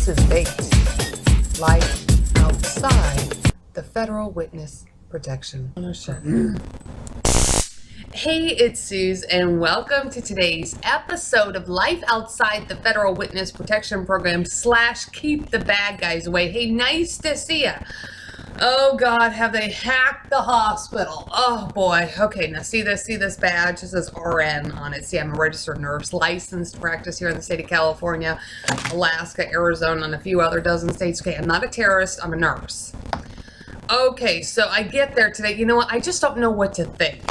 is BAIT, Life Outside the Federal Witness Protection. Hey, it's Suze, and welcome to today's episode of Life Outside the Federal Witness Protection Program / Keep the Bad Guys Away. Hey, nice to see ya. Oh God, have they hacked the hospital? Oh boy. Okay, now see this badge? It says RN on it. See, I'm a registered nurse, licensed to practice here in the state of California, Alaska, Arizona, and a few other dozen states. Okay, I'm not a terrorist, I'm a nurse. Okay, so I get there today. You know what? I just don't know what to think.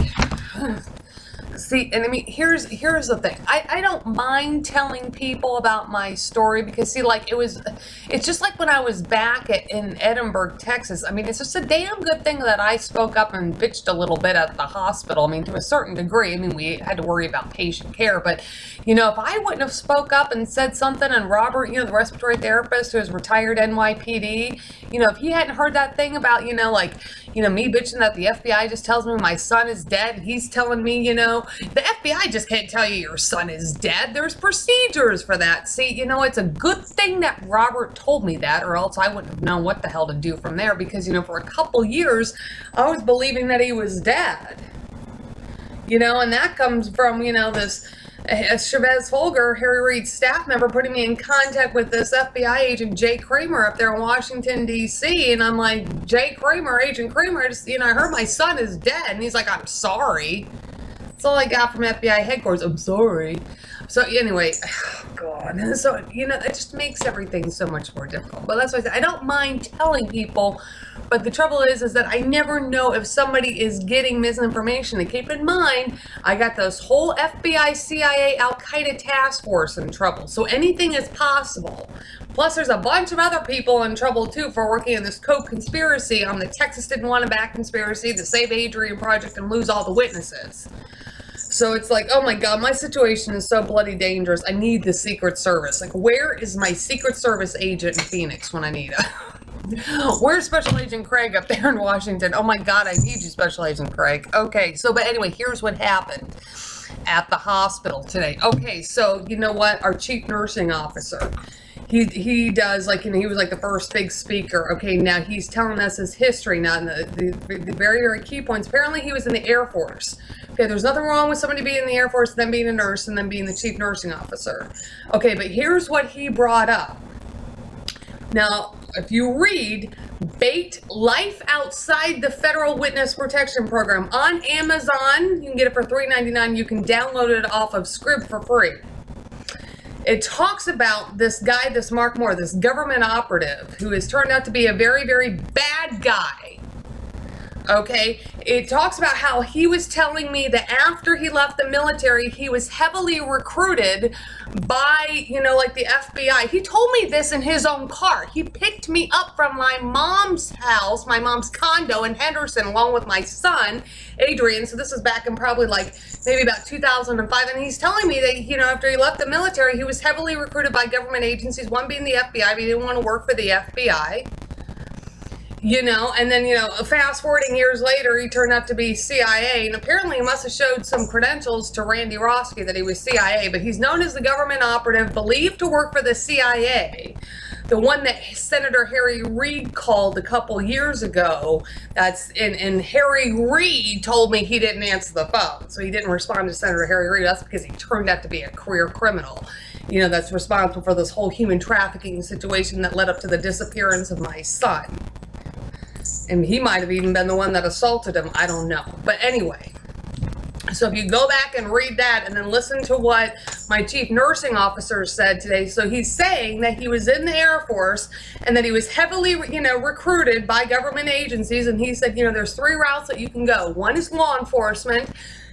See, and I mean, here's the thing. I don't mind telling people about my story because, see, like, it's just like when I was back in Edinburgh, Texas. I mean, it's just a damn good thing that I spoke up and bitched a little bit at the hospital. I mean, to a certain degree. I mean, we had to worry about patient care, but, you know, if I wouldn't have spoke up and said something, and Robert, you know, the respiratory therapist who is retired NYPD, you know, if he hadn't heard that thing about, you know, like, you know, me bitching that the FBI just tells me my son is dead, and he's telling me, you know, the FBI just can't tell you your son is dead. There's procedures for that. See, you know, it's a good thing that Robert told me that, or else I wouldn't have known what the hell to do from there, because, you know, for a couple years, I was believing that he was dead. You know, and that comes from, you know, this Chavez Folger, Harry Reid's staff member, putting me in contact with this FBI agent, Jay Kramer, up there in Washington, D.C. And I'm like, Jay Kramer, Agent Kramer, I just, you know, I heard my son is dead. And he's like, I'm sorry. That's all I got from FBI headquarters. I'm sorry. So anyway, oh God. So, you know, that just makes everything so much more difficult. But that's why I said I don't mind telling people, but the trouble is that I never know if somebody is getting misinformation. And keep in mind, I got this whole FBI, CIA, Al-Qaeda task force in trouble. So anything is possible. Plus, there's a bunch of other people in trouble, too, for working in this co-conspiracy on the Texas Didn't Want to Back conspiracy, the Save Adrian Project, and lose all the witnesses. So it's like, oh my God, my situation is so bloody dangerous. I need the Secret Service. Like, where is my Secret Service agent in Phoenix when I need it? Where's Special Agent Craig up there in Washington? Oh my God, I need you, Special Agent Craig. Okay, so, but anyway, here's what happened at the hospital today. Okay, so, you know what? Our chief nursing officer, he does, like, you know, he was like the first big speaker. Okay, now he's telling us his history. Now, the very, very key points. Apparently, he was in the Air Force. Okay, there's nothing wrong with somebody being in the Air Force, then being a nurse, and then being the chief nursing officer. Okay, but here's what he brought up. Now, if you read BAIT, Life Outside the Federal Witness Protection Program on Amazon, you can get it for $3.99. You can download it off of Scrib for free. It talks about this guy, this Mark Moore, this government operative, who has turned out to be a very, very bad guy. Okay, it talks about how he was telling me that after he left the military, he was heavily recruited by, you know, like the FBI. He told me this in his own car. He picked me up from my mom's house, my mom's condo in Henderson, along with my son, Adrian. So this is back in probably like maybe about 2005. And he's telling me that, you know, after he left the military, he was heavily recruited by government agencies, one being the FBI, but he didn't want to work for the FBI. You know, and then, you know, fast forwarding years later, he turned out to be CIA, and apparently he must have showed some credentials to Randy Roski that he was CIA, but he's known as the government operative, believed to work for the CIA, the one that Senator Harry Reid called a couple years ago. And Harry Reid told me he didn't answer the phone, so he didn't respond to Senator Harry Reid. That's because he turned out to be a career criminal, you know, that's responsible for this whole human trafficking situation that led up to the disappearance of my son. And he might have even been the one that assaulted him. I don't know. But anyway, so if you go back and read that and then listen to what my chief nursing officer said today. So he's saying that he was in the Air Force and that he was heavily, you know, recruited by government agencies. And he said, you know, there's 3 routes that you can go. One is law enforcement.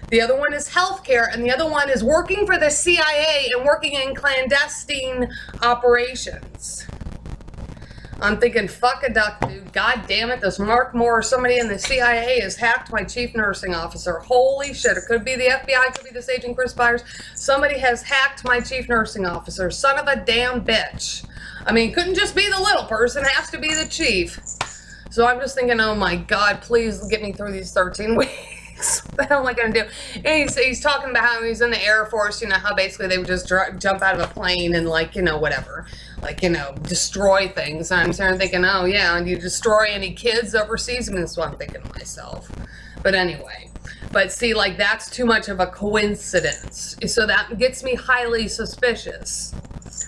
The other one is healthcare. And the other one is working for the CIA and working in clandestine operations. I'm thinking, fuck a duck, dude. God damn it. This Mark Moore, somebody in the CIA has hacked my chief nursing officer. Holy shit. It could be the FBI, it could be this agent Chris Byers. Somebody has hacked my chief nursing officer. Son of a damn bitch. I mean, couldn't just be the little person. It has to be the chief. So I'm just thinking, oh my God, please get me through these 13 weeks. things. What the hell am I going to do? And he's talking about how he's in the Air Force, you know, how basically they would just jump out of a plane and, like, you know, whatever. Like, you know, destroy things. And I'm sitting there thinking, oh, yeah, and you destroy any kids overseas? I mean, that's what I'm thinking to myself. But anyway. But see, like, that's too much of a coincidence. So that gets me highly suspicious.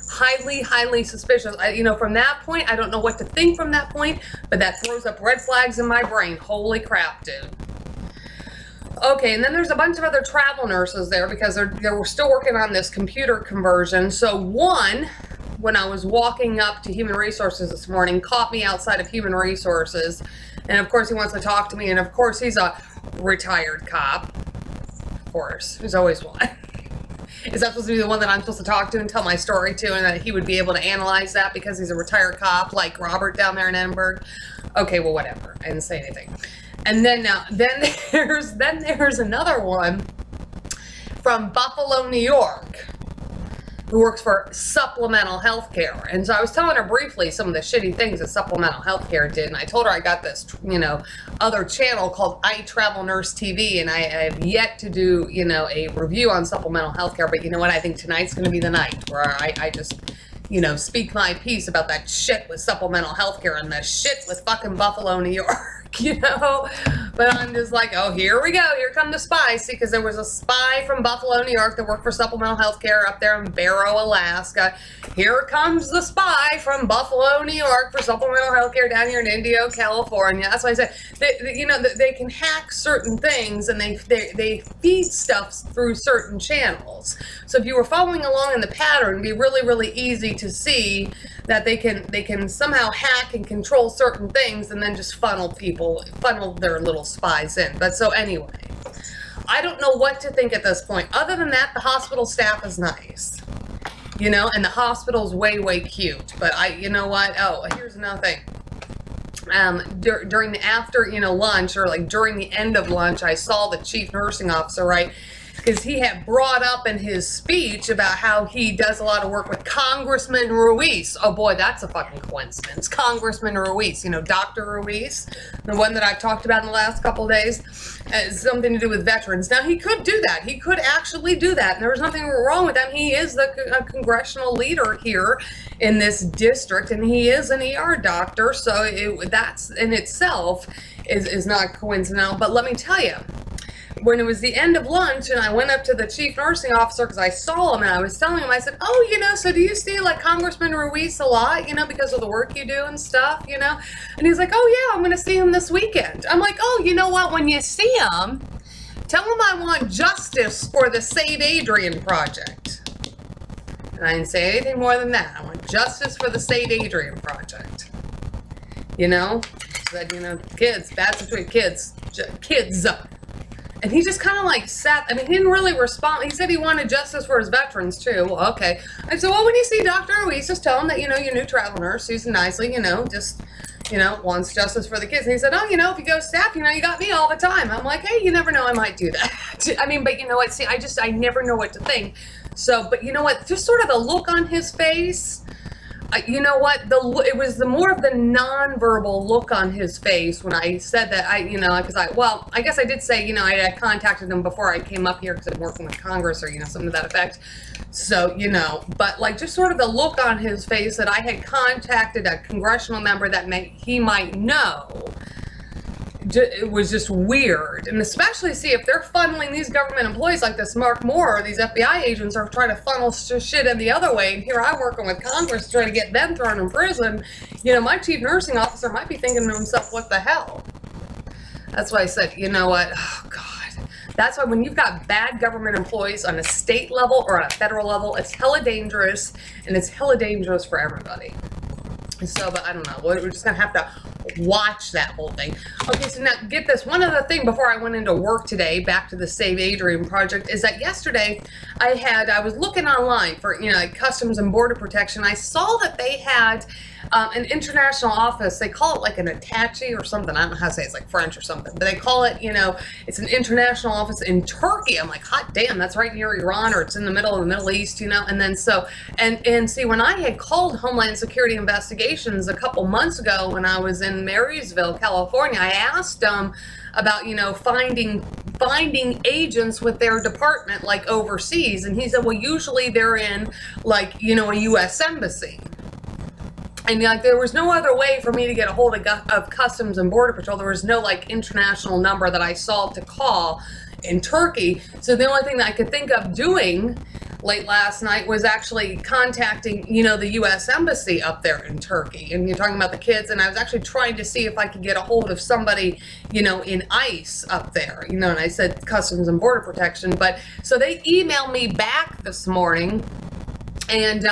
Highly suspicious. You know, from that point, I don't know what to think from that point, but that throws up red flags in my brain. Holy crap, dude. Okay, and then there's a bunch of other travel nurses there because they were still working on this computer conversion. So one, when I was walking up to Human Resources this morning, caught me outside of Human Resources. And of course he wants to talk to me. And of course he's a retired cop. Of course, there's always one. Is that supposed to be the one that I'm supposed to talk to and tell my story to, and that he would be able to analyze that because he's a retired cop like Robert down there in Edinburgh? Okay, well, whatever. I didn't say anything. And then there's another one from Buffalo, New York, who works for supplemental health care. And so I was telling her briefly some of the shitty things that supplemental health care did. And I told her I got this, you know, other channel called I Travel Nurse TV. And I have yet to do, you know, a review on supplemental health care. But you know what? I think tonight's going to be the night where I just, you know, speak my piece about that shit with supplemental health care and the shit with fucking Buffalo, New York. You know, but I'm just like, oh, here we go. Here come the spies. See, because there was a spy from Buffalo, New York that worked for supplemental health care up there in Barrow, Alaska. Here comes the spy from Buffalo, New York for supplemental health care down here in Indio, California. That's why I said, you know, they can hack certain things and they feed stuff through certain channels. So if you were following along in the pattern, it'd be really, really easy to see that they can somehow hack and control certain things and then just funnel their little spies in. But so anyway, I don't know what to think at this point. Other than that, the hospital staff is nice, you know, and the hospital's way cute. But you know what? Oh, here's another thing. During after, you know, lunch, or like during the end of lunch, I saw the chief nursing officer, right? Because he had brought up in his speech about how he does a lot of work with Congressman Ruiz. Oh boy, that's a fucking coincidence. Congressman Ruiz, you know, Dr. Ruiz, the one that I've talked about in the last couple of days, something to do with veterans. Now, he could do that. He could actually do that. And there was nothing wrong with that. He is the congressional leader here in this district, and he is an ER doctor. So that's in itself is not coincidental. But let me tell you, when it was the end of lunch and I went up to the chief nursing officer because I saw him and I was telling him, I said, oh, you know, so do you see like Congressman Ruiz a lot, you know, because of the work you do and stuff, you know? And he's like, oh yeah, I'm going to see him this weekend. I'm like, oh, you know what? When you see him, tell him I want justice for the Save Adrian project. And I didn't say anything more than that. I want justice for the Save Adrian project. You know? Said, you know, kids, bad situation, kids. And he just kind of like sat, I mean, he didn't really respond. He said he wanted justice for his veterans too. Well, okay. I said, well, when you see Dr. Ruiz, just tell him that, you know, your new travel nurse, Susan Nicely, you know, just, you know, wants justice for the kids. And he said, oh, you know, if you go staff, you know, you got me all the time. I'm like, hey, you never know, I might do that. I mean, but you know what, see, I never know what to think. So, but you know what, just sort of the look on his face, you know what, it was the more of the nonverbal look on his face when I said that, you know, because I guess I did say, you know, I had contacted him before I came up here because I'm working with Congress or, you know, something to that effect. So, you know, but like just sort of the look on his face that I had contacted a congressional member that he might know. It was just weird. And especially, see, if they're funneling these government employees like this Mark Moore or these FBI agents are trying to funnel shit in the other way, and here I'm working with Congress trying to get them thrown in prison, you know, my chief nursing officer might be thinking to himself, what the hell? That's why I said, you know what, oh God. That's why when you've got bad government employees on a state level or on a federal level, it's hella dangerous, and it's hella dangerous for everybody. So, but I don't know. We're just going to have to watch that whole thing. Okay, so now get this. One other thing before I went into work today, back to the Save Adrian project, is that yesterday I was looking online for, you know, like Customs and Border Protection. I saw that they had an international office. They call it like an attache or something. I don't know how to say it. It's like French or something. But they call it, you know, it's an international office in Turkey. I'm like, hot damn, that's right near Iran, or it's in the middle of the Middle East, you know. And then so, and see, when I had called Homeland Security Investigations a couple months ago when I was in Marysville, California, I asked them about, you know, finding finding agents with their department like overseas. And he said, well, usually they're in like, a U.S. embassy. And like there was no other way for me to get a hold of Customs and Border Patrol. There was no like international number that I saw to call in Turkey. So the only thing that I could think of doing late last night was actually contacting, the U.S. Embassy up there in Turkey. And you're talking about the kids, and I was actually trying to see if I could get a hold of somebody, in ICE up there, and I said Customs and Border Protection. But so they emailed me back this morning. And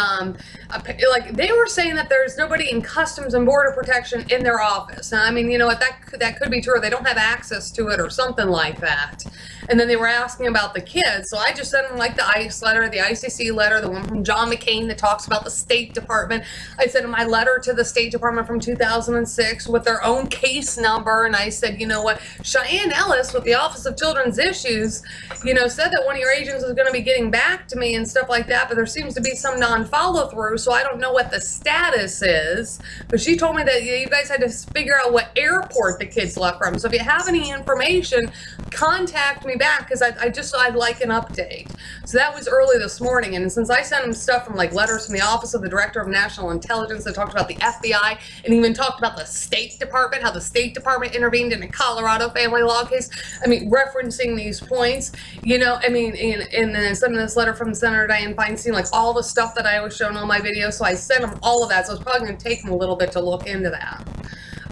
like they were saying that there's nobody in Customs and Border Protection in their office. Now, I mean, what, that could be true, or they don't have access to it or something like that. And then they were asking about the kids. So I just sent them like the ICE letter, the ICC letter, the one from John McCain that talks about the State Department. I sent them my letter to the State Department from 2006 with their own case number. And I said, you know what, Cheyenne Ellis with the Office of Children's Issues, said that one of your agents was going to be getting back to me and stuff like that. But there seems to be some non-follow through. So I don't know what the status is. But she told me that you guys had to figure out what airport the kids left from. So if you have any information, contact me back, because I'd like an update. So that was early this morning, and since I sent him stuff from like letters from the Office of the Director of National Intelligence that talked about the FBI and even talked about the State Department, how the State Department intervened in a Colorado family law case. I mean, referencing these points, and then sending this letter from Senator Dianne Feinstein, like all the stuff that I was showing on my videos. So I sent him all of that. So it's probably going to take him a little bit to look into that.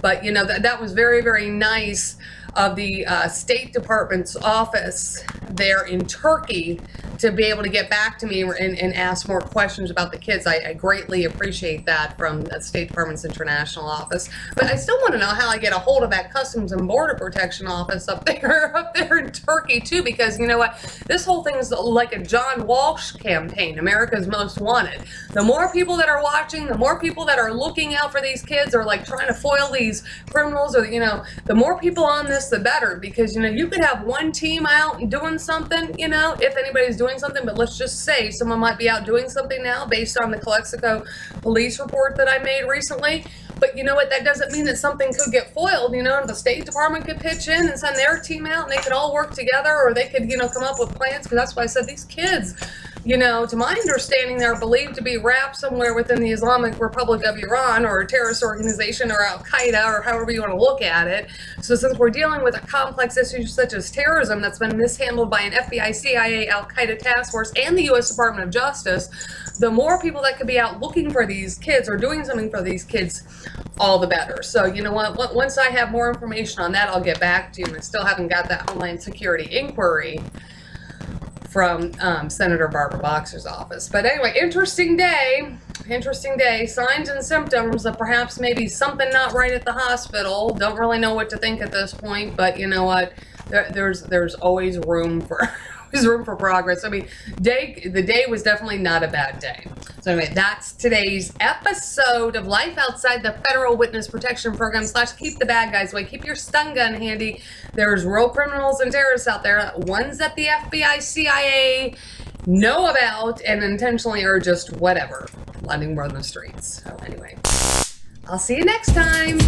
But that was very, very nice of the State Department's office there in Turkey to be able to get back to me and ask more questions about the kids. I greatly appreciate that from the State Department's international office. But I still want to know how I get a hold of that Customs and Border Protection office up there in Turkey too, because you know what? This whole thing is like a John Walsh campaign, America's Most Wanted. The more people that are watching, the more people that are looking out for these kids or like trying to foil these criminals, or the more people on this, the better, because you could have one team out and doing something, if anybody's doing something, but let's just say someone might be out doing something now based on the Calexico police report that I made recently. But you know what, that doesn't mean that something could get foiled. The State Department could pitch in and send their team out, and they could all work together, or they could come up with plans, because that's why I said these kids, to my understanding, they're believed to be wrapped somewhere within the Islamic Republic of Iran, or a terrorist organization, or Al-Qaeda, or however you want to look at it. So since we're dealing with a complex issue such as terrorism that's been mishandled by an FBI, CIA, Al-Qaeda task force, and the U.S. Department of Justice, the more people that could be out looking for these kids or doing something for these kids, all the better. So you know what, once I have more information on that, I'll get back to you. And I still haven't got that Homeland Security inquiry from Senator Barbara Boxer's office. But anyway, interesting day. Signs and symptoms of perhaps maybe something not right at the hospital. Don't really know what to think at this point, but you know what? There's always room for progress. I mean, the day was definitely not a bad day. So anyway, that's today's episode of Life Outside the Federal Witness Protection Program / Keep the Bad Guys Away. Keep your stun gun handy. There's real criminals and terrorists out there, ones that the FBI, CIA know about and intentionally are just whatever, letting run the streets. So anyway, I'll see you next time.